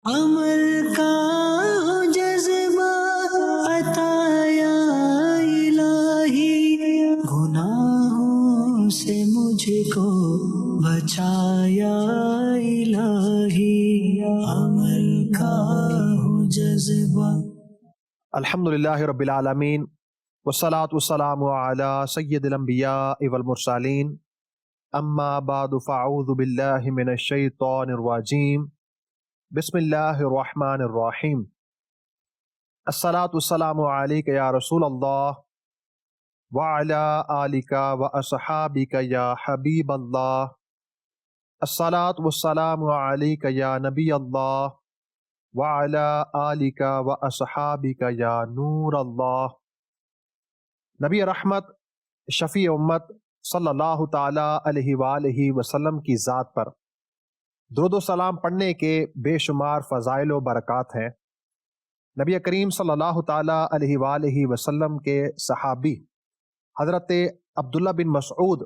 عمل کا جذبہ عطا یا الہی، گناہوں سے مجھ کو بچایا الہی، عمل کا جذبہ۔ الحمدللہ رب العالمین، والصلاة والسلام علی سید الانبیاء والمرسلین، اما بعد فاعوذ باللہ من الشیطان الرجیم، بسم اللہ الرحمن الرحیم۔ الصلاة والسلام علیک یا رسول اللہ وعلی آلک واصحابک یا حبیب اللہ، الصلاة والسلام علیک یا نبی اللہ وعلی آلک واصحابک یا نور اللہ۔ نبی رحمت شفیع امت صلی اللہ تعالی علیہ وآلہ وسلم کی ذات پر درود و سلام پڑھنے کے بے شمار فضائل و برکات ہیں۔ نبی کریم صلی اللہ تعالی علیہ وآلہ وسلم کے صحابی حضرت عبداللہ بن مسعود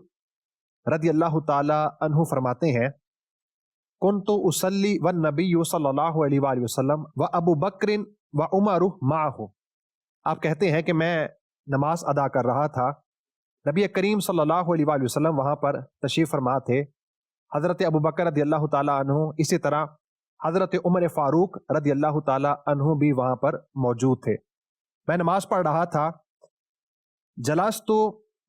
رضی اللہ تعالی عنہ فرماتے ہیں، کنت اصلی والنبی صلی اللہ علیہ وآلہ وسلم و ابو بکر و عمر معہ۔ آپ کہتے ہیں کہ میں نماز ادا کر رہا تھا، نبی کریم صلی اللہ علیہ وآلہ وسلم وہاں پر تشریف فرما تھے، حضرت ابو بکر رضی اللہ تعالیٰ عنہ، اسی طرح حضرت عمر فاروق رضی اللہ تعالیٰ عنہ بھی وہاں پر موجود تھے۔ میں نماز پڑھ رہا تھا، جلست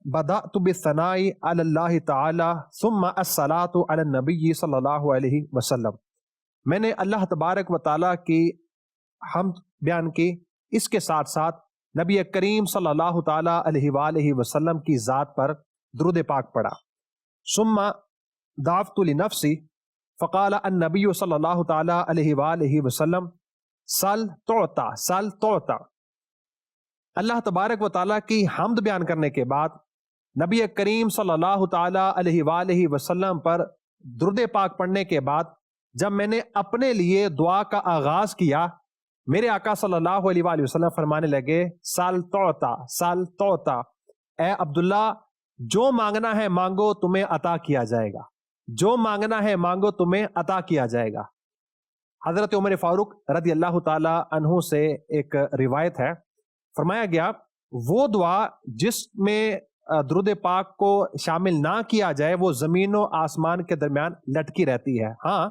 بدأت بالثناء علی اللہ تعالی ثم الصلاۃ علی النبی صلی اللہ علیہ وسلم۔ میں نے اللہ تبارک و تعالیٰ کی حمد بیان کی، اس کے ساتھ ساتھ نبی کریم صلی اللہ تعالیٰ علیہ وآلہ وسلم کی ذات پر درود پاک پڑھا۔ ثم دعوت لنفسی فقال النبی صلی اللہ تعالیٰ علیہ وآلہ وسلم سل تعطا سل تعطا۔ اللہ تبارک و تعالیٰ کی حمد بیان کرنے کے بعد نبی کریم صلی اللہ تعالیٰ علیہ وآلہ وسلم پر درود پاک پڑھنے کے بعد جب میں نے اپنے لیے دعا کا آغاز کیا، میرے آقا صلی اللہ علیہ وآلہ وسلم فرمانے لگے سل تعطا سل تعطا، اے عبداللہ جو مانگنا ہے مانگو تمہیں عطا کیا جائے گا، جو مانگنا ہے مانگو تمہیں عطا کیا جائے گا۔ حضرت عمر فاروق رضی اللہ تعالی عنہ سے ایک روایت ہے، فرمایا گیا وہ دعا جس میں درود پاک کو شامل نہ کیا جائے وہ زمین و آسمان کے درمیان لٹکی رہتی ہے، ہاں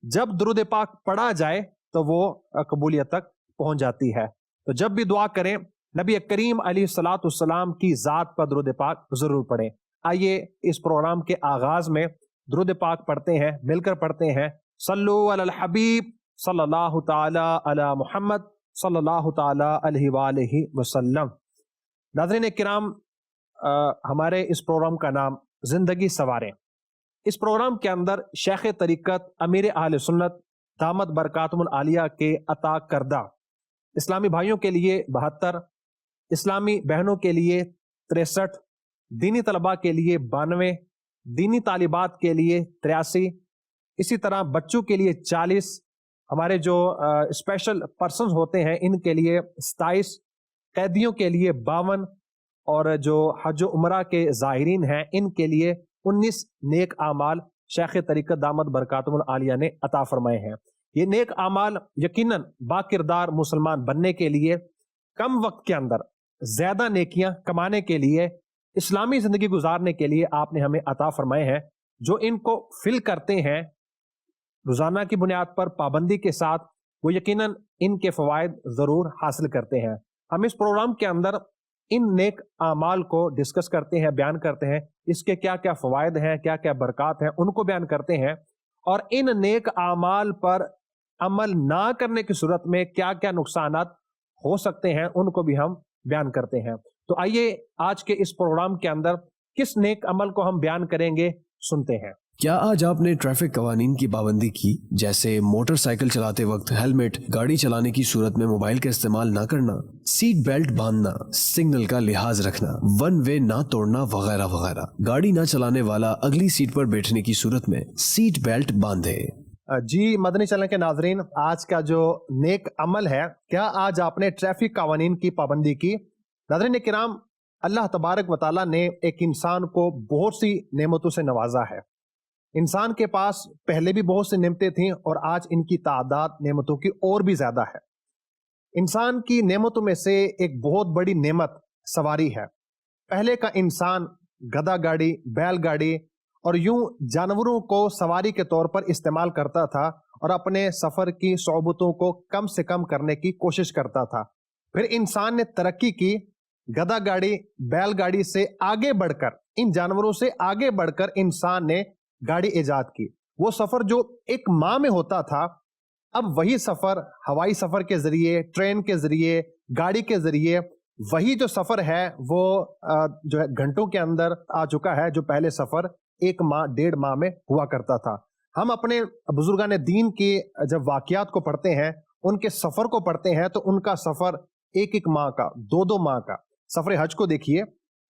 جب درود پاک پڑھا جائے تو وہ قبولیت تک پہنچ جاتی ہے۔ تو جب بھی دعا کریں نبی کریم علیہ الصلاۃ والسلام کی ذات پر درود پاک ضرور پڑھیں۔ آئیے اس پروگرام کے آغاز میں درود پاک پڑھتے ہیں، مل کر پڑھتے ہیں، صلو علی الحبیب صلی اللہ تعالی علی محمد صلی اللہ تعالی علیہ وآلہ وسلم۔ ناظرین کرام، ہمارے اس پروگرام کا نام زندگی سنواریں۔ اس پروگرام کے اندر شیخ طریقت امیر اہل سنت دامت برکاتہم العالیہ کے عطا کردہ اسلامی بھائیوں کے لیے 72، اسلامی بہنوں کے لیے 63، دینی طلباء کے لیے 92، دینی طالبات کے لیے 83، اسی طرح بچوں کے لیے 40، ہمارے جو اسپیشل پرسنز ہوتے ہیں ان کے لیے 27، قیدیوں کے لیے 52، اور جو حج و عمرہ کے زائرین ہیں ان کے لیے 19 نیک اعمال شیخ طریقت دامت برکاتہم العالیہ نے عطا فرمائے ہیں۔ یہ نیک اعمال یقیناً با کردار مسلمان بننے کے لیے، کم وقت کے اندر زیادہ نیکیاں کمانے کے لیے، اسلامی زندگی گزارنے کے لیے آپ نے ہمیں عطا فرمائے ہیں۔ جو ان کو فل کرتے ہیں روزانہ کی بنیاد پر پابندی کے ساتھ، وہ یقیناً ان کے فوائد ضرور حاصل کرتے ہیں۔ ہم اس پروگرام کے اندر ان نیک اعمال کو ڈسکس کرتے ہیں، بیان کرتے ہیں، اس کے کیا کیا فوائد ہیں، کیا کیا برکات ہیں، ان کو بیان کرتے ہیں، اور ان نیک اعمال پر عمل نہ کرنے کی صورت میں کیا کیا نقصانات ہو سکتے ہیں ان کو بھی ہم بیان کرتے ہیں۔ تو آئیے آج کے اس پروگرام کے اندر کس نیک عمل کو ہم بیان کریں گے، سنتے ہیں۔ کیا آج آپ نے ٹریفک قوانین کی پابندی کی، جیسے موٹر سائیکل چلاتے وقت ہیلمٹ، گاڑی چلانے کی صورت میں موبائل کا استعمال نہ کرنا، سیٹ بیلٹ باندھنا، سگنل کا لحاظ رکھنا، ون وے نہ توڑنا وغیرہ وغیرہ؟ گاڑی نہ چلانے والا اگلی سیٹ پر بیٹھنے کی صورت میں سیٹ بیلٹ باندھے۔ جی مدنی چینل کے ناظرین، آج کا جو نیک عمل ہے، کیا آج آپ نے ٹریفک قوانین کی پابندی کی؟ ناظرین کرام، اللہ تبارک و تعالیٰ نے ایک انسان کو بہت سی نعمتوں سے نوازا ہے۔ انسان کے پاس پہلے بھی بہت سی نعمتیں تھیں اور آج ان کی تعداد نعمتوں کی اور بھی زیادہ ہے۔ انسان کی نعمتوں میں سے ایک بہت بڑی نعمت سواری ہے۔ پہلے کا انسان گدھا گاڑی، بیل گاڑی اور یوں جانوروں کو سواری کے طور پر استعمال کرتا تھا اور اپنے سفر کی صعوبتوں کو کم سے کم کرنے کی کوشش کرتا تھا۔ پھر انسان نے ترقی کی، گدھا گاڑی، بیل گاڑی سے آگے بڑھ کر، ان جانوروں سے آگے بڑھ کر انسان نے گاڑی ایجاد کی۔ وہ سفر جو ایک ماہ میں ہوتا تھا، اب وہی سفر ہوائی سفر کے ذریعے، ٹرین کے ذریعے، گاڑی کے ذریعے، وہی جو سفر ہے وہ جو ہے گھنٹوں کے اندر آ چکا ہے، جو پہلے سفر ایک ماہ، 1.5 ماہ میں ہوا کرتا تھا۔ ہم اپنے بزرگان دین کے جب واقعات کو پڑھتے ہیں، ان کے سفر کو پڑھتے ہیں، تو ان کا سفر ایک ماہ کا، 2 ماہ کا۔ سفر حج کو دیکھیے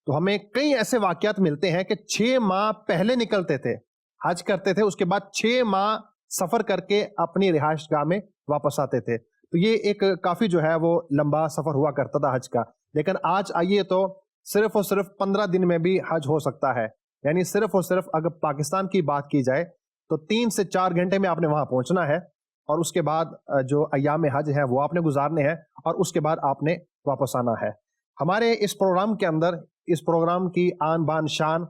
تو ہمیں کئی ایسے واقعات ملتے ہیں کہ 6 ماہ پہلے نکلتے تھے، حج کرتے تھے، اس کے بعد 6 ماہ سفر کر کے اپنی رہائش گاہ میں واپس آتے تھے۔ تو یہ ایک کافی جو ہے وہ لمبا سفر ہوا کرتا تھا حج کا۔ لیکن آج آئیے تو صرف اور صرف 15 دن میں بھی حج ہو سکتا ہے، یعنی صرف اور صرف اگر پاکستان کی بات کی جائے تو 3 سے 4 گھنٹے میں آپ نے وہاں پہنچنا ہے، اور اس کے بعد جو ایام حج ہیں وہ آپ نے گزارنے ہیں، اور اس کے بعد آپ نے واپس آنا ہے۔ ہمارے اس پروگرام کے اندر، اس پروگرام کی آن بان شان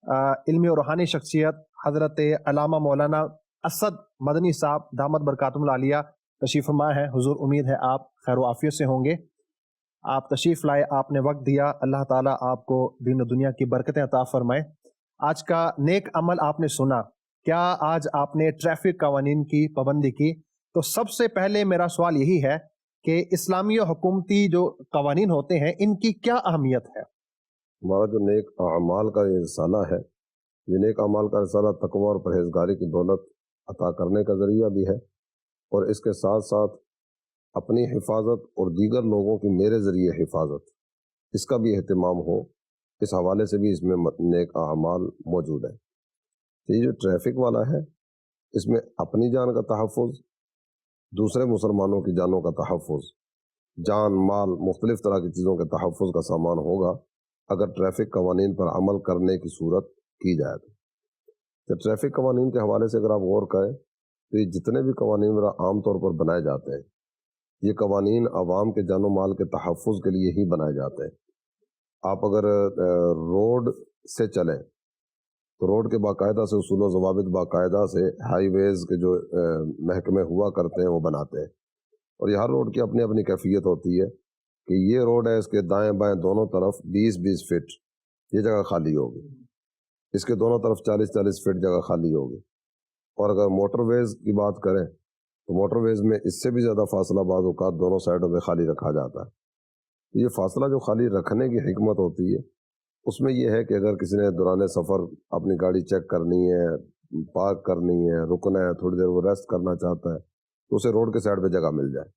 علمی اور روحانی شخصیت حضرت علامہ مولانا اسد مدنی صاحب دامت برکاتہم العالیہ تشریف فرما ہے۔ حضور امید ہے آپ خیر و عافیت سے ہوں گے۔ آپ تشریف لائے، آپ نے وقت دیا، اللہ تعالیٰ آپ کو دین و دنیا کی برکتیں عطا فرمائے۔ آج کا نیک عمل آپ نے سنا، کیا آج آپ نے ٹریفک قوانین کی پابندی کی؟ تو سب سے پہلے میرا سوال یہی ہے کہ اسلامی و حکومتی جو قوانین ہوتے ہیں ان کی کیا اہمیت ہے؟ ہمارا جو نیک اعمال کا یہ رسالہ ہے، یہ نیک اعمال کا رسالہ تقوی اور پرہیزگاری کی دولت عطا کرنے کا ذریعہ بھی ہے، اور اس کے ساتھ ساتھ اپنی حفاظت اور دیگر لوگوں کی میرے ذریعے حفاظت، اس کا بھی اہتمام ہو، اس حوالے سے بھی اس میں نیک اعمال موجود ہے۔ یہ جو ٹریفک والا ہے، اس میں اپنی جان کا تحفظ، دوسرے مسلمانوں کی جانوں کا تحفظ، جان مال مختلف طرح کی چیزوں کے تحفظ کا سامان ہوگا اگر ٹریفک قوانین پر عمل کرنے کی صورت کی جائے تو ٹریفک قوانین کے حوالے سے اگر آپ غور کریں تو یہ جتنے بھی قوانین عام طور پر بنائے جاتے ہیں، یہ قوانین عوام کے جان و مال کے تحفظ کے لیے ہی بنائے جاتے ہیں۔ آپ اگر روڈ سے چلیں تو روڈ کے باقاعدہ سے اصول و ضوابط باقاعدہ سے ہائی ویز کے جو محکمے ہوا کرتے ہیں وہ بناتے ہیں، اور یہ ہر روڈ کی اپنی اپنی کیفیت ہوتی ہے کہ یہ روڈ ہے، اس کے دائیں بائیں دونوں طرف 20-20 فٹ یہ جگہ خالی ہوگی، اس کے دونوں طرف 40-40 فٹ جگہ خالی ہوگی۔ اور اگر موٹر ویز کی بات کریں تو موٹر ویز میں اس سے بھی زیادہ فاصلہ بعض اوقات دونوں سائڈوں میں خالی رکھا جاتا ہے۔ یہ فاصلہ جو خالی رکھنے کی حکمت ہوتی ہے، اس میں یہ ہے کہ اگر کسی نے دوران سفر اپنی گاڑی چیک کرنی ہے، پارک کرنی ہے، رکنا ہے، تھوڑی دیر وہ ریسٹ کرنا چاہتا ہے تو اسے روڈ کے سائڈ پہ جگہ مل جائے۔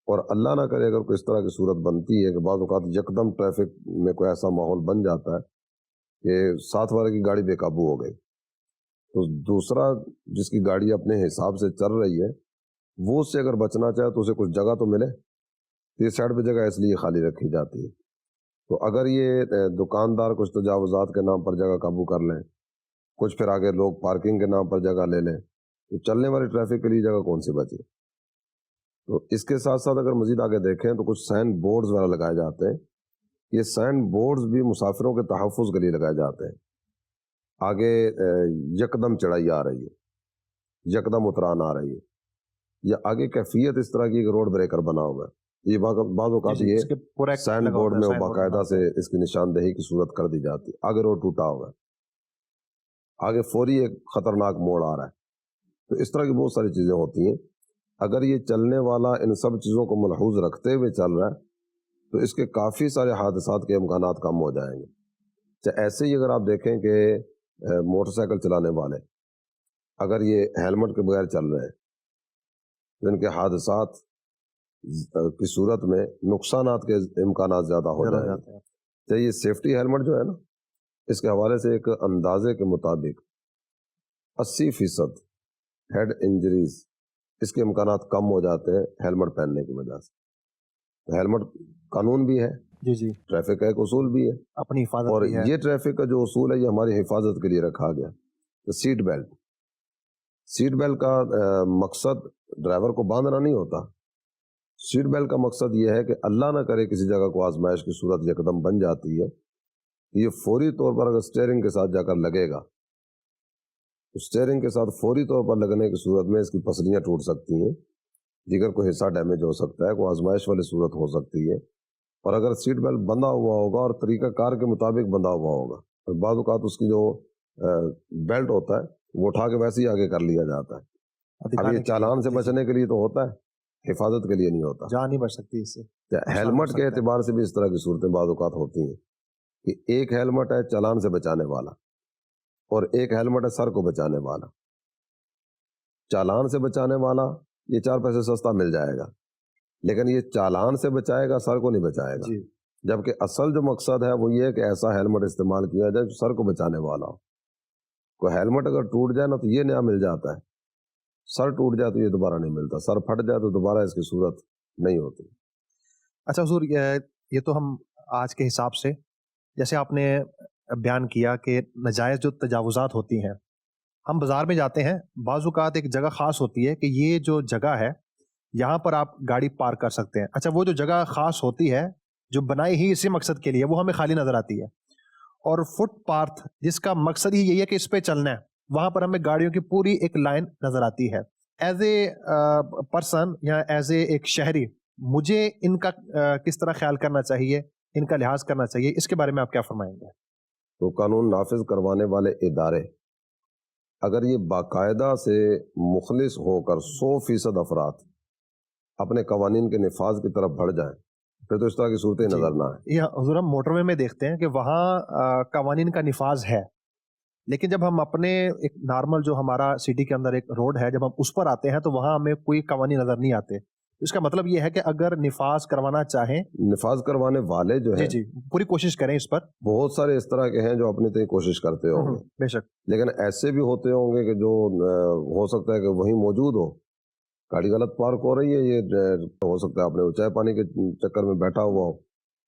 اور اللہ نہ کرے اگر کوئی اس طرح کی صورت بنتی ہے کہ بعض اوقات یکدم ٹریفک میں کوئی ایسا ماحول بن جاتا ہے کہ ساتھ والے کی گاڑی بے قابو ہو گئی، تو دوسرا جس کی گاڑی اپنے حساب سے چل رہی ہے وہ اس سے اگر بچنا چاہے تو اسے کچھ جگہ تو ملے، تو یہ سائڈ پہ جگہ اس لیے خالی رکھی جاتی ہے۔ تو اگر یہ دکاندار کچھ تجاوزات کے نام پر جگہ قابو کر لیں، کچھ پھر آگے لوگ پارکنگ کے نام پر جگہ لے لیں، تو چلنے والی ٹریفک کے لیے جگہ کون سی بچی؟ تو اس کے ساتھ ساتھ اگر مزید آگے دیکھیں تو کچھ سائن بورڈز وغیرہ لگائے جاتے ہیں، یہ سائن بورڈز بھی مسافروں کے تحفظ کے لیے لگائے جاتے ہیں۔ آگے یکدم چڑھائی آ رہی ہے، یکدم اتران آ رہی ہے، یا آگے کیفیت اس طرح کی ایک روڈ بریکر بنا ہوا ہے، یہ بعض اوقات یہ سائن بورڈ میں باقاعدہ سے اس کی نشاندہی کی صورت کر دی جاتی ہے۔ آگے روڈ ٹوٹا ہوا ہے، آگے فوری ایک خطرناک موڑ آ رہا ہے، تو اس طرح کی بہت ساری چیزیں ہوتی ہیں۔ اگر یہ چلنے والا ان سب چیزوں کو ملحوظ رکھتے ہوئے چل رہا ہے تو اس کے کافی سارے حادثات کے امکانات کم ہو جائیں گے۔ ایسے ہی اگر آپ دیکھیں کہ موٹر سائیکل چلانے والے اگر یہ ہیلمٹ کے بغیر چل رہے ہیں تو ان کے حادثات کی صورت میں نقصانات کے امکانات زیادہ ہو جائیں گے۔ تو یہ سیفٹی ہیلمٹ جو ہے نا، اس کے حوالے سے ایک اندازے کے مطابق 80% ہیڈ انجریز اس کے امکانات کم ہو جاتے ہیں ہیلمٹ پہننے کی وجہ سے۔ ہیلمٹ قانون بھی ہے، جی ٹریفک کا ایک اصول بھی ہے، اپنی حفاظت اور بھی ہے۔ یہ ٹریفک کا جو اصول ہے یہ ہماری حفاظت کے لیے رکھا گیا تو سیٹ بیلٹ کا مقصد ڈرائیور کو باندھنا نہیں ہوتا. سیٹ بیلٹ کا مقصد یہ ہے کہ اللہ نہ کرے کسی جگہ کو آزمائش کی صورت یکدم بن جاتی ہے، یہ فوری طور پر اگر اسٹیئرنگ کے ساتھ جا کر لگے گا، اسٹیئرنگ کے ساتھ فوری طور پر لگنے کی صورت میں اس کی پسلیاں ٹوٹ سکتی ہیں، دیگر کوئی حصہ ڈیمیج ہو سکتا ہے، کوئی آزمائش والی صورت ہو سکتی ہے. اور اگر سیٹ بیلٹ بندھا ہوا ہوگا اور طریقہ کار کے مطابق بندھا ہوا ہوگا، اور بعض اوقات اس کی جو بیلٹ ہوتا ہے وہ اٹھا کے ویسے ہی آگے کر لیا جاتا ہے. اب یہ چالان سے بچنے کے لیے تو ہوتا ہے، حفاظت کے لیے نہیں ہوتا. جان نہیں بچ سکتی اس سے. ہیلمٹ کے اعتبار سے بھی اس طرح کی صورتیں بعض اوقات ہوتی ہیں کہ ایک ہیلمٹ ہے چالان سے بچانے والا اور ایک ہیلمٹ ہے سر کو بچانے والا. چالان سے بچانے والا یہ 4 پیسے سستا مل جائے گا، لیکن یہ چالان سے بچائے گا، سر کو نہیں بچائے گا. جبکہ اصل جو مقصد ہے وہ یہ ہے کہ ایسا ہیلمٹ استعمال کیا جائے جو سر کو بچانے والا ہو. کوئی ہیلمٹ اگر ٹوٹ جائے نا تو یہ نیا مل جاتا ہے، سر ٹوٹ جائے تو یہ دوبارہ نہیں ملتا، سر پھٹ جائے تو دوبارہ اس کی صورت نہیں ہوتی. اچھا حضور، یہ تو ہم آج کے حساب سے جیسے آپ نے بیان کیا کہ ناجائز جو تجاوزات ہوتی ہیں، ہم بازار میں جاتے ہیں، بعض اوقات ایک جگہ خاص ہوتی ہے کہ یہ جو جگہ ہے یہاں پر آپ گاڑی پارک کر سکتے ہیں. اچھا، وہ جو جگہ خاص ہوتی ہے جو بنائی ہی اسی مقصد کے لیے وہ ہمیں خالی نظر آتی ہے، اور فٹ پاتھ جس کا مقصد ہی یہی ہے کہ اس پہ چلنا ہے، وہاں پر ہمیں گاڑیوں کی پوری ایک لائن نظر آتی ہے. ایز اے پرسن یا ایز اے ایک شہری مجھے ان کا کس طرح خیال کرنا چاہیے، ان کا لحاظ کرنا چاہیے، اس کے بارے میں آپ کیا فرمائیں گے؟ تو قانون نافذ کروانے والے ادارے اگر یہ باقاعدہ سے مخلص ہو کر 100% افراد اپنے قوانین کے نفاذ کی طرف بڑھ جائیں پھر تو اس طرح کی صورتیں نظر نہ آئیں. یہ حضور ہم موٹر وے میں دیکھتے ہیں کہ وہاں قوانین کا نفاذ ہے، لیکن جب ہم اپنے ایک نارمل جو ہمارا سٹی کے اندر ایک روڈ ہے جب ہم اس پر آتے ہیں تو وہاں ہمیں کوئی قوانین نظر نہیں آتے. اس کا مطلب یہ ہے کہ اگر نفاذ کروانا چاہیں، نفاذ کروانے والے جو ہیں پوری کوشش کریں اس پر. بہت سارے اس طرح کے ہیں جو اپنی طرح کوشش کرتے ہوں گے، بے شک، لیکن ایسے بھی ہوتے ہوں گے کہ جو ہو سکتا ہے کہ وہیں موجود ہو، گاڑی غلط پارک ہو رہی ہے، یہ ہو سکتا ہے اپنے چائے پانی کے چکر میں بیٹھا ہوا ہو،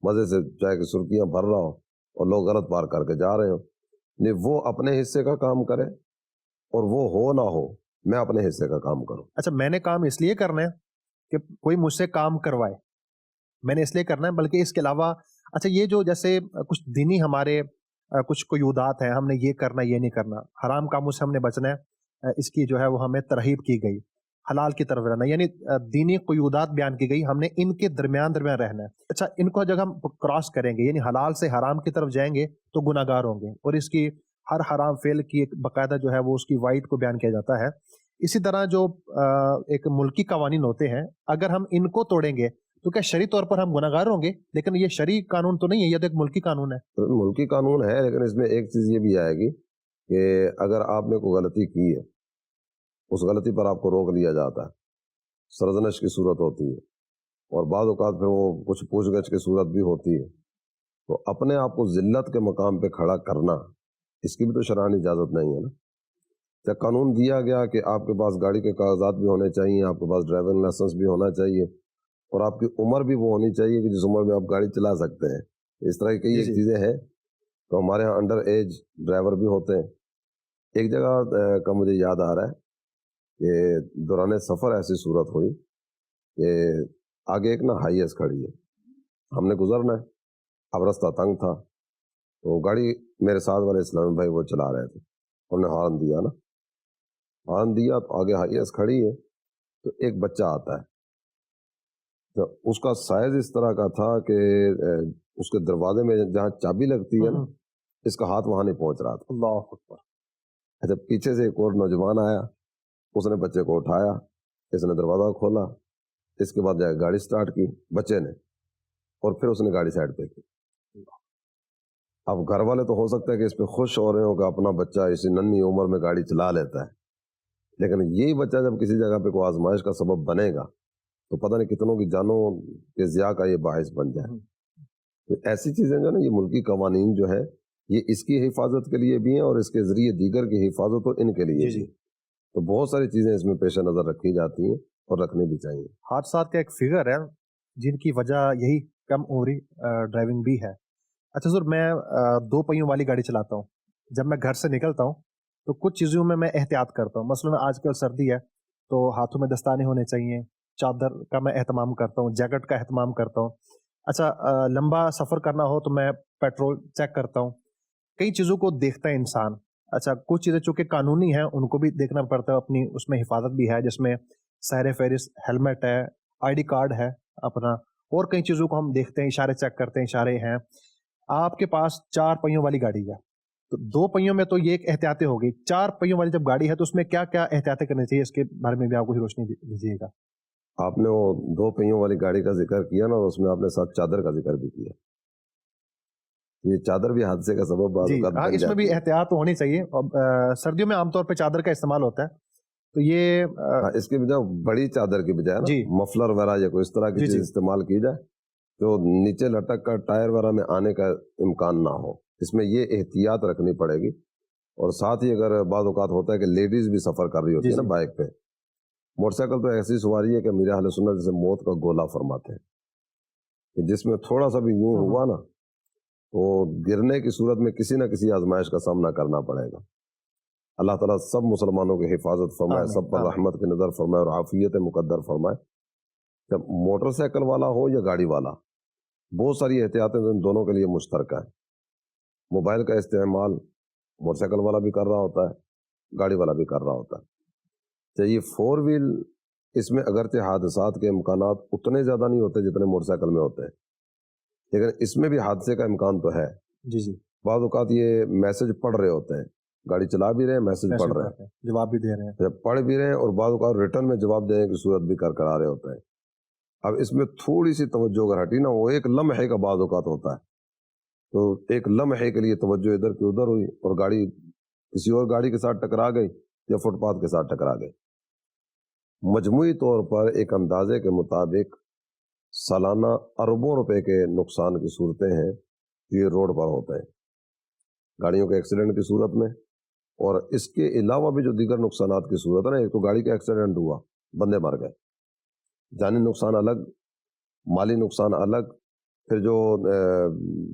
مزے سے چائے کی سرخیاں بھر رہا ہو اور لوگ غلط پارک کر کے جا رہے ہو. نہیں، وہ اپنے حصے کا کام کرے اور وہ ہو نہ ہو میں اپنے حصے کا کام کروں. اچھا، میں نے کام اس لیے کرنا ہے کہ کوئی مجھ سے کام کروائے، میں نے اس لیے کرنا ہے، بلکہ اس کے علاوہ اچھا یہ جو جیسے کچھ دینی ہمارے کچھ قیودات ہیں، ہم نے یہ کرنا یہ نہیں کرنا، حرام کاموں سے ہم نے بچنا ہے، اس کی جو ہے وہ ہمیں ترغیب کی گئی، حلال کی طرف رہنا، یعنی دینی قیودات بیان کی گئی، ہم نے ان کے درمیان رہنا ہے. اچھا، ان کو جب ہم کراس کریں گے یعنی حلال سے حرام کی طرف جائیں گے تو گناہ گار ہوں گے، اور اس کی ہر حرام فعل کی ایک باقاعدہ جو ہے وہ اس کی وائد کو بیان کیا جاتا ہے. اسی طرح جو ایک ملکی قوانین ہوتے ہیں اگر ہم ان کو توڑیں گے تو کیا شرعی طور پر ہم گناہ گار ہوں گے؟ لیکن یہ شرعی قانون تو نہیں ہے، یہ تو ایک ملکی قانون ہے. ملکی قانون ہے، لیکن اس میں ایک چیز یہ بھی آئے گی کہ اگر آپ نے کوئی غلطی کی ہے اس غلطی پر آپ کو روک لیا جاتا ہے، سرزنش کی صورت ہوتی ہے، اور بعض اوقات پھر وہ کچھ پوچھ گچھ کی صورت بھی ہوتی ہے، تو اپنے آپ کو ذلت کے مقام پہ کھڑا کرنا اس کی بھی تو شرعی اجازت نہیں ہے نا. جب قانون دیا گیا کہ آپ کے پاس گاڑی کے کاغذات بھی ہونے چاہیے، آپ کے پاس ڈرائیونگ لائسنس بھی ہونا چاہیے، اور آپ کی عمر بھی وہ ہونی چاہیے کہ جس عمر میں آپ گاڑی چلا سکتے ہیں. اس طرح کی کئی ایک چیزیں ہیں. تو ہمارے ہاں انڈر ایج ڈرائیور بھی ہوتے ہیں. ایک جگہ کا مجھے یاد آ رہا ہے کہ دوران سفر ایسی صورت ہوئی کہ آگے ایک نا ہائی ایس کھڑی ہے، ہم نے گزرنا ہے، اب رستہ تنگ تھا، تو گاڑی میرے ساتھ والے اسلامی بھائی وہ چلا رہے تھے، انہوں نے ہارن دیا نا، ہارن دیا تو آگے ہائی ایس کھڑی ہے، تو ایک بچہ آتا ہے، تو اس کا سائز اس طرح کا تھا کہ اس کے دروازے میں جہاں چابی لگتی ہے نا اس کا ہاتھ وہاں نہیں پہنچ رہا تھا. اللہ اکبر. اچھا، پیچھے سے ایک اور نوجوان آیا، اس نے بچے کو اٹھایا، اس نے دروازہ کھولا، اس کے بعد جائے گاڑی سٹارٹ کی بچے نے، اور پھر اس نے گاڑی سائڈ پہ کی. اب گھر والے تو ہو سکتا ہے کہ اس پہ خوش ہو رہے ہو کہ اپنا بچہ اسی ننھی عمر میں گاڑی چلا لیتا ہے، لیکن یہی بچہ جب کسی جگہ پہ کوئی آزمائش کا سبب بنے گا تو پتہ نہیں کتنوں کی جانوں کے ضیاع کا یہ باعث بن جائے. تو ایسی چیزیں جو نا یہ ملکی قوانین جو ہے یہ اس کی حفاظت کے لیے بھی ہیں اور اس کے ذریعے دیگر کی حفاظت ان کے لیے بھی. تو بہت ساری چیزیں اس میں پیش نظر رکھی جاتی ہیں اور رکھنی بھی چاہیے. حادثات کا ایک فگر ہے جن کی وجہ یہی کم عمری ڈرائیونگ بھی ہے. اچھا سر، میں 2 پہیوں والی گاڑی چلاتا ہوں، جب میں گھر سے نکلتا ہوں تو کچھ چیزوں میں احتیاط کرتا ہوں. مثلاً آج کل سردی ہے تو ہاتھوں میں دستانے ہونے چاہیے, چادر کا میں اہتمام کرتا ہوں, جیکٹ کا اہتمام کرتا ہوں. اچھا لمبا سفر کرنا ہو تو میں پیٹرول چیک کرتا ہوں. کئی چیزوں کو دیکھتا ہے انسان. اچھا کچھ چیزیں چونکہ قانونی ہیں ان کو بھی دیکھنا پڑتا ہے, اپنی اس میں حفاظت بھی ہے, جس میں سیر فہرست ہیلمٹ ہے, آئی ڈی کارڈ ہے اپنا, اور کئی چیزوں کو ہم دیکھتے ہیں, اشارے چیک کرتے ہیں, اشارے ہیں. آپ کے پاس 4 پہیوں والی گاڑی ہے تو 2 پہیوں میں تو یہ ایک احتیاطیں ہوگی, 4 پہیوں والی جب گاڑی ہے تو اس میں کیا کیا احتیاطیں کرنی چاہیے, اس کے بارے میں بھی آپ کو روشنی دیجیے گا. آپ نے وہ 2 پہیوں والی گاڑی کا ذکر کیا نا, اس میں آپ نے ساتھ چادر کا ذکر بھی کیا. یہ چادر بھی حادثے کا سبب بعض جی اوقات ہاں, بن اس میں بھی جاتی ہے. احتیاط ہونی چاہیے. اور سردیوں میں عام طور پہ چادر کا استعمال ہوتا ہے, تو یہ ہاں, اس کی بجائے بڑی چادر کی بجائے نا جی مفلر وغیرہ یا کوئی اس طرح کی جی چیز جی استعمال کی جائے جو نیچے لٹک کر ٹائر وغیرہ میں آنے کا امکان نہ ہو. اس میں یہ احتیاط رکھنی پڑے گی. اور ساتھ ہی اگر بعض اوقات ہوتا ہے کہ لیڈیز بھی سفر کر رہی ہوتی جی ہے نا جی بائک پہ, موٹر سائیکل تو ایسی سواری ہے کہ میرے اہل سنت جسے موت کا گولا فرماتے ہیں, کہ جس میں تھوڑا سا بھی یوں ہوا نا تو گرنے کی صورت میں کسی نہ کسی آزمائش کا سامنا کرنا پڑے گا. اللہ تعالیٰ سب مسلمانوں کی حفاظت فرمائے, آمین سب پر آمین. رحمت کی نظر فرمائے اور عافیت مقدر فرمائے. جب موٹر سائیکل والا ہو یا گاڑی والا, بہت ساری احتیاطیں ان دونوں کے لیے مشترکہ ہیں. موبائل کا استعمال موٹر سائیکل والا بھی کر رہا ہوتا ہے, گاڑی والا بھی کر رہا ہوتا ہے. تو یہ 4 ویل, اس میں اگرچہ حادثات کے امکانات اتنے زیادہ نہیں ہوتے جتنے موٹر سائیکل میں ہوتے ہیں, لیکن اس میں بھی حادثے کا امکان تو ہے. جی جی بعض اوقات یہ میسج پڑھ رہے ہوتے ہیں, گاڑی چلا بھی رہے ہیں, میسج پڑھ رہے ہیں, جواب بھی دے رہے ہیں. جب پڑھ بھی رہے ہیں, اور بعض اوقات ریٹرن میں جواب دینے کی صورت بھی کر آ رہے ہوتے ہیں. اب اس میں تھوڑی سی توجہ اگر ہٹی نا, وہ ایک لمحے کا بعض اوقات ہوتا ہے, تو ایک لمحے کے لیے توجہ ادھر کی ادھر ہوئی اور گاڑی کسی اور گاڑی کے ساتھ ٹکرا گئی یا فٹ پاتھ کے ساتھ ٹکرا گئی. مجموعی طور پر ایک اندازے کے مطابق سالانہ اربوں روپے کے نقصان کی صورتیں ہیں یہ روڈ پر ہوتے ہیں, گاڑیوں کے ایکسیڈنٹ کی صورت میں. اور اس کے علاوہ بھی جو دیگر نقصانات کی صورت ہے نا, ایک تو گاڑی کا ایکسیڈنٹ ہوا, بندے مر گئے, جانی نقصان الگ, مالی نقصان الگ. پھر جو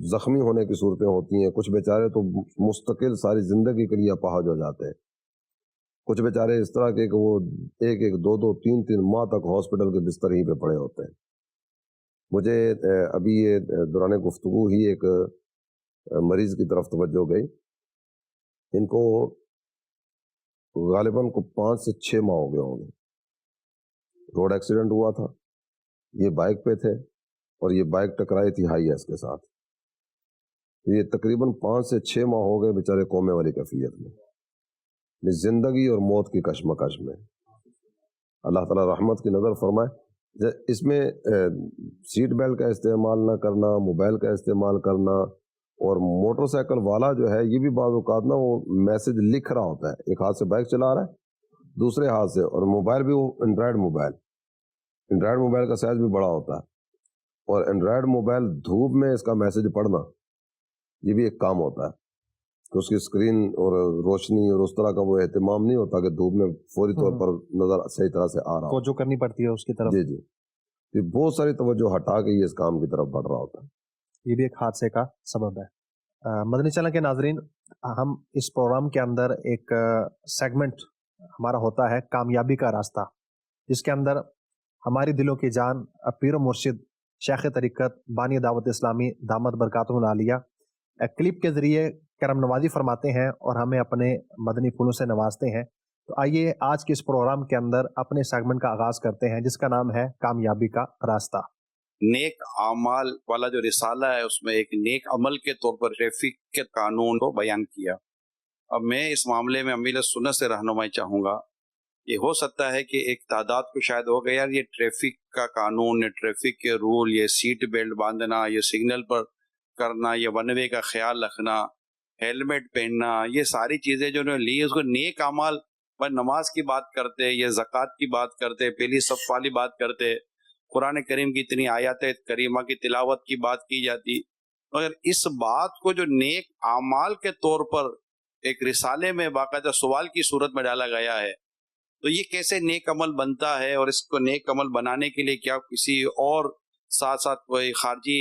زخمی ہونے کی صورتیں ہوتی ہیں, کچھ بیچارے تو مستقل ساری زندگی کے لیے اپاہج ہو جاتے ہیں. کچھ بیچارے اس طرح کے کہ وہ 1-1, 2-2, 3-3 ماہ تک ہاسپٹل کے بستر ہی پہ پڑے ہوتے ہیں. مجھے ابھی یہ دوران گفتگو ہی ایک مریض کی طرف توجہ گئی. ان کو غالباً 5 سے 6 ماہ ہو گئے ہوں گے, روڈ ایکسیڈنٹ ہوا تھا, یہ بائک پہ تھے اور یہ بائک ٹکرائی تھی ہائی ایس کے ساتھ. یہ تقریباً 5 سے 6 ماہ ہو گئے بیچارے کومے والی کیفیت میں, زندگی اور موت کی کشمکش میں. اللہ تعالیٰ رحمت کی نظر فرمائے. اس میں سیٹ بیلٹ کا استعمال نہ کرنا, موبائل کا استعمال کرنا, اور موٹر سائیکل والا جو ہے یہ بھی بعض اوقات نا وہ میسج لکھ رہا ہوتا ہے, ایک ہاتھ سے بائک چلا رہا ہے دوسرے ہاتھ سے, اور موبائل بھی وہ اینڈرائڈ موبائل کا سائز بھی بڑا ہوتا ہے, اور اینڈرائڈ موبائل دھوپ میں اس کا میسج پڑھنا یہ بھی ایک کام ہوتا ہے کہ اس کی اسکرین اور روشنی اور اس طرح کا وہ اہتمام نہیں ہوتا کہ دھوپ میں فوری طور پر نظر صحیح طرح سے آ رہا ہو. توجہ کرنی پڑتی ہے اس کی طرف. جی جی, یہ بہت ساری توجہ ہٹا کے یہ اس کام کی طرف بڑھ رہا ہوتا ہے. یہ بھی ایک حادثے کا سبب ہے. مدنی چینل کے ناظرین, ہم اس پروگرام کے اندر ایک سیگمنٹ ہمارا ہوتا ہے کامیابی کا راستہ, جس کے اندر ہماری دلوں کی جان پیر و مرشد شیخ طریقت بانی دعوت اسلامی دامت برکاتہم العالیہ کلپ کے ذریعے کرم نوازی فرماتے ہیں اور ہمیں اپنے مدنی پھولوں سے نوازتے ہیں. تو آئیے آج کے اس پروگرام کے اندر اپنے سیگمنٹ کا آغاز کرتے ہیں, جس کا نام ہے کامیابی کا راستہ. نیک اعمال والا جو رسالہ ہے اس میں ایک نیک عمل کے طور پر ٹریفک کے قانون کو بیان کیا. اب میں اس معاملے میں امیل سنت سے رہنمائی چاہوں گا. یہ ہو سکتا ہے کہ ایک تعداد کو شاید ہو گیا یہ ٹریفک کا قانون, یہ ٹریفک کے رول, یہ سیٹ بیلٹ باندھنا, یہ سگنل پر کرنا, یہ ون وے کا خیال رکھنا, ہیلمٹ پہننا, یہ ساری چیزیں جو انہوں نے لی اس کو نیک اعمال پر نماز کی بات کرتے, یہ زکوٰۃ کی بات کرتے, پہلی صف والی بات کرتے, قرآن کریم کی اتنی آیات کریمہ کی تلاوت کی بات کی جاتی. مگر اس بات کو جو نیک اعمال کے طور پر ایک رسالے میں باقاعدہ سوال کی صورت میں ڈالا گیا ہے, تو یہ کیسے نیک عمل بنتا ہے, اور اس کو نیک عمل بنانے کے لیے کیا کسی اور ساتھ ساتھ کوئی خارجی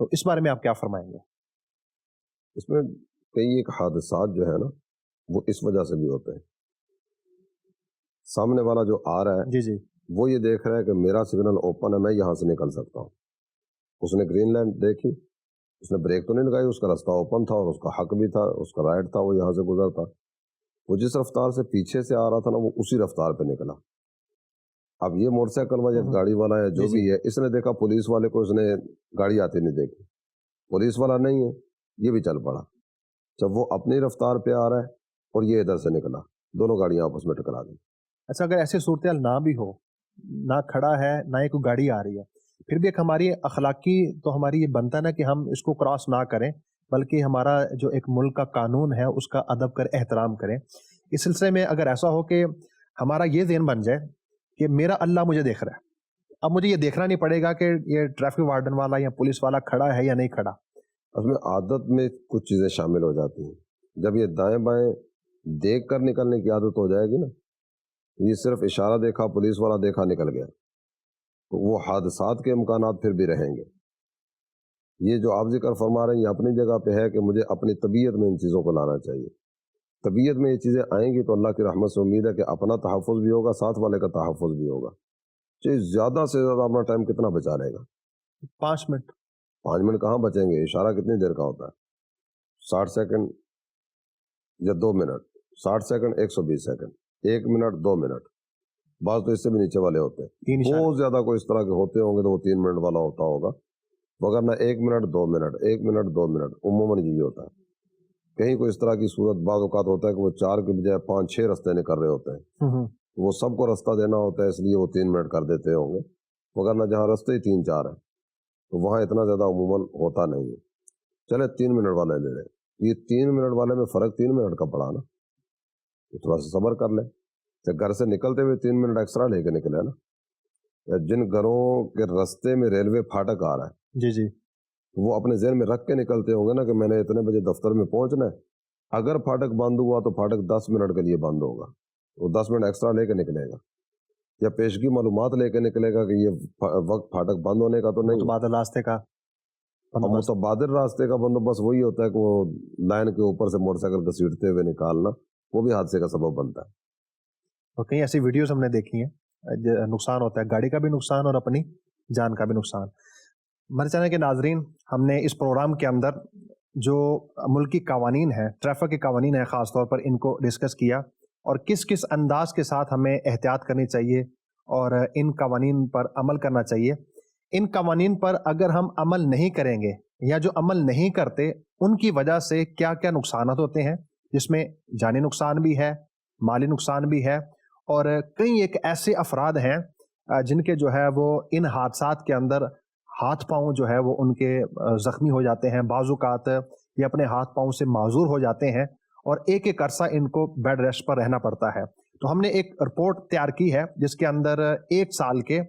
تو اس بارے میں آپ کیا فرمائیں گے؟ اس میں کئی ایک حادثات جو ہے نا وہ اس وجہ سے بھی ہوتے ہیں. سامنے والا جو آ رہا ہے جی وہ یہ دیکھ رہا ہے کہ میرا سگنل اوپن ہے, میں یہاں سے نکل سکتا ہوں. اس نے گرین لائٹ دیکھی, اس نے بریک تو نہیں لگائی, اس کا راستہ اوپن تھا اور اس کا حق بھی تھا, اس کا رائٹ تھا, وہ یہاں سے گزرتا. وہ جس رفتار سے پیچھے سے آ رہا تھا نا وہ اسی رفتار پہ نکلا. اب یہ موٹر سائیکل والا یا گاڑی والا ہے جو بھی ہے, اس نے دیکھا پولیس والے کو, اس نے گاڑی آتی نہیں دیکھی, پولیس والا نہیں ہے, یہ بھی چل پڑا. جب وہ اپنی رفتار پہ آ رہا ہے اور یہ ادھر سے نکلا, دونوں گاڑیاں آپس میں ٹکرا گئی. اچھا, اگر ایسی صورتحال نہ بھی ہو, نہ کھڑا ہے نہ ہی کوئی گاڑی آ رہی ہے, پھر بھی ایک ہماری اخلاقی تو ہماری یہ بنتا ہے نا کہ ہم اس کو کراس نہ کریں, بلکہ ہمارا جو ایک ملک کا قانون ہے اس کا ادب کر احترام کریں. اس سلسلے میں اگر ایسا ہو کہ ہمارا یہ ذہن بن جائے کہ میرا اللہ مجھے دیکھ رہا ہے, اب مجھے یہ دیکھنا نہیں پڑے گا کہ یہ ٹریفک وارڈن والا یا پولیس والا کھڑا ہے یا نہیں کھڑا. اس میں عادت میں کچھ چیزیں شامل ہو جاتی ہیں. جب یہ دائیں بائیں دیکھ کر نکلنے کی عادت ہو جائے گی نا, یہ صرف اشارہ دیکھا, پولیس والا دیکھا, نکل گیا, تو وہ حادثات کے امکانات پھر بھی رہیں گے. یہ جو آپ ذکر فرما رہے ہیں یہ اپنی جگہ پہ ہے کہ مجھے اپنی طبیعت میں ان چیزوں کو لانا چاہیے. طبیعت میں یہ چیزیں آئیں گی تو اللہ کی رحمت سے امید ہے کہ اپنا تحفظ بھی ہوگا, ساتھ والے کا تحفظ بھی ہوگا. چاہے زیادہ سے زیادہ اپنا ٹائم کتنا بچا لے گا؟ 5 منٹ. 5 منٹ کہاں بچیں گے؟ اشارہ کتنی دیر کا ہوتا ہے؟ 60 سیکنڈ یا 2 minute, 60 second 120 second, 1 minute 2 minute, بعض تو اس سے بھی نیچے والے ہوتے ہیں. بہت زیادہ کوئی اس طرح کے ہوتے ہوں گے تو وہ 3 منٹ والا ہوتا ہوگا, مگر نہ 1 منٹ 2 منٹ, 1 منٹ 2 منٹ, عموماً یہی ہوتا ہے. کہیں کوئی اس طرح کی صورت بعض اوقات ہوتا ہے کہ وہ 4 کے بجائے 5-6 رستے نکل رہے ہوتے ہیں, وہ سب کو رستہ دینا ہوتا ہے, اس لیے وہ 3 منٹ کر دیتے ہوں گے, مگر نہ جہاں رستے ہی 3-4 ہیں تو وہاں اتنا زیادہ عموماً ہوتا نہیں ہے. چلے 3 منٹ والے لے لیں, یہ 3 منٹ والے میں فرق 3 منٹ کا پڑا نا, تھوڑا سا صبر کر لیں. گھر سے نکلتے ہوئے 3 منٹ ایکسٹرا لے کے نکلے نا, یا جن گھروں کے رستے میں ریلوے پھاٹک آ رہا ہے جی وہ اپنے ذہن میں رکھ کے نکلتے ہوں گے نا کہ میں نے اتنے بجے دفتر میں پہنچنا ہے. اگر پھاٹک بند ہوا تو پھاٹک 10 منٹ کے لیے بند ہوگا, وہ 10 منٹ ایکسٹرا لے کے نکلے گا, یا پیشگی معلومات لے کے نکلے گا کہ یہ وقت پھاٹک بند ہونے کا تو نہیں. متبادل راستے کا متبادل راستے کا بندوبست وہی ہوتا ہے کہ وہ لائن کے اوپر سے موٹر سائیکل گھسیٹتے ہوئے نکالنا, وہ بھی حادثے کا سبب بنتا ہے. اور کئی ایسی ویڈیوز ہم نے دیکھی ہیں, نقصان ہوتا ہے, گاڑی کا بھی نقصان اور اپنی جان کا بھی نقصان. ہمارے چینل کے ناظرین, ہم نے اس پروگرام کے اندر جو ملکی قوانین ہیں, ٹریفک کے قوانین ہیں خاص طور پر, ان کو ڈسکس کیا اور کس کس انداز کے ساتھ ہمیں احتیاط کرنی چاہیے اور ان قوانین پر عمل کرنا چاہیے. ان قوانین پر اگر ہم عمل نہیں کریں گے یا جو عمل نہیں کرتے ان کی وجہ سے کیا کیا نقصانات ہوتے ہیں, جس میں جانی نقصان بھی ہے, مالی نقصان بھی ہے, اور کئی ایک ایسے افراد ہیں جن کے جو ہے وہ ان حادثات کے اندر ہاتھ پاؤں جو ہے وہ ان کے زخمی ہو جاتے ہیں, بعض اوقات یہ اپنے ہاتھ پاؤں سے معذور ہو جاتے ہیں اور ایک ایک عرصہ ان کو بیڈ ریسٹ پر رہنا پڑتا ہے. تو ہم نے ایک رپورٹ تیار کی ہے جس کے اندر 1 سال کے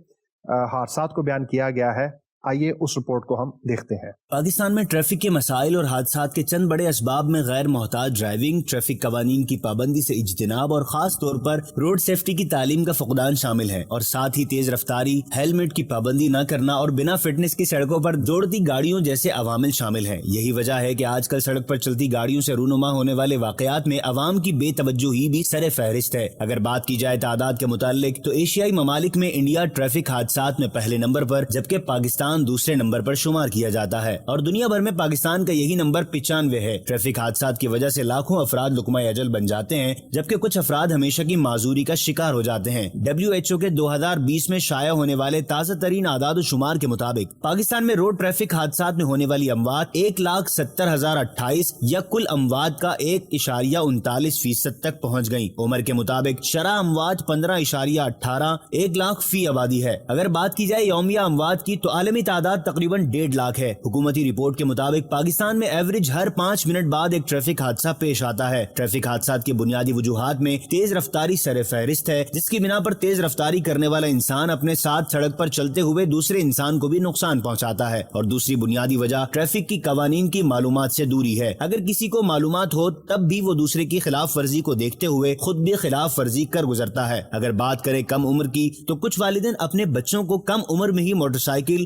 حادثات کو بیان کیا گیا ہے. آئیے اس رپورٹ کو ہم دیکھتے ہیں. پاکستان میں ٹریفک کے مسائل اور حادثات کے چند بڑے اسباب میں غیر محتاط ڈرائیونگ, ٹریفک قوانین کی پابندی سے اجتناب اور خاص طور پر روڈ سیفٹی کی تعلیم کا فقدان شامل ہے, اور ساتھ ہی تیز رفتاری, ہیلمٹ کی پابندی نہ کرنا اور بنا فٹنس کی سڑکوں پر دوڑتی گاڑیوں جیسے عوامل شامل ہیں. یہی وجہ ہے کہ آج کل سڑک پر چلتی گاڑیوں سے رونما ہونے والے واقعات میں عوام کی بے توجہی بھی سر فہرست ہے. اگر بات کی جائے تعداد کے متعلق تو ایشیائی ممالک میں انڈیا ٹریفک حادثات میں پہلے نمبر پر, جبکہ پاکستان دوسرے نمبر پر شمار کیا جاتا ہے, اور دنیا بھر میں پاکستان کا یہی نمبر 95 ہے. ٹریفک حادثات کی وجہ سے لاکھوں افراد لقمہ اجل بن جاتے ہیں, جبکہ کچھ افراد ہمیشہ کی معذوری کا شکار ہو جاتے ہیں. WHO کے 2020 میں شائع ہونے والے تازہ ترین اعداد و شمار کے مطابق پاکستان میں روڈ ٹریفک حادثات میں ہونے والی اموات 1,70,028 یا کل اموات کا 1.39% تک پہنچ گئیں. عمر کے مطابق شرح اموات 15.18 1 لاکھ فی آبادی ہے. اگر بات کی جائے یومیہ اموات کی تو عالمی تعداد تقریباً 1.5 لاکھ ہے. حکومتی رپورٹ کے مطابق پاکستان میں ایوریج ہر 5 منٹ بعد ایک ٹریفک حادثہ پیش آتا ہے. ٹریفک حادثات کی بنیادی وجوہات میں تیز رفتاری سر فہرست ہے, جس کی بنا پر تیز رفتاری کرنے والا انسان اپنے ساتھ سڑک پر چلتے ہوئے دوسرے انسان کو بھی نقصان پہنچاتا ہے. اور دوسری بنیادی وجہ ٹریفک کی قوانین کی معلومات سے دوری ہے. اگر کسی کو معلومات ہو تب بھی وہ دوسرے کی خلاف ورزی کو دیکھتے ہوئے خود بھی خلاف ورزی کر گزرتا ہے. اگر بات کریں کم عمر کی تو کچھ والدین اپنے بچوں کو کم عمر میں ہی موٹر سائیکل,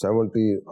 70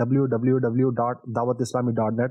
www.dawatislami.net,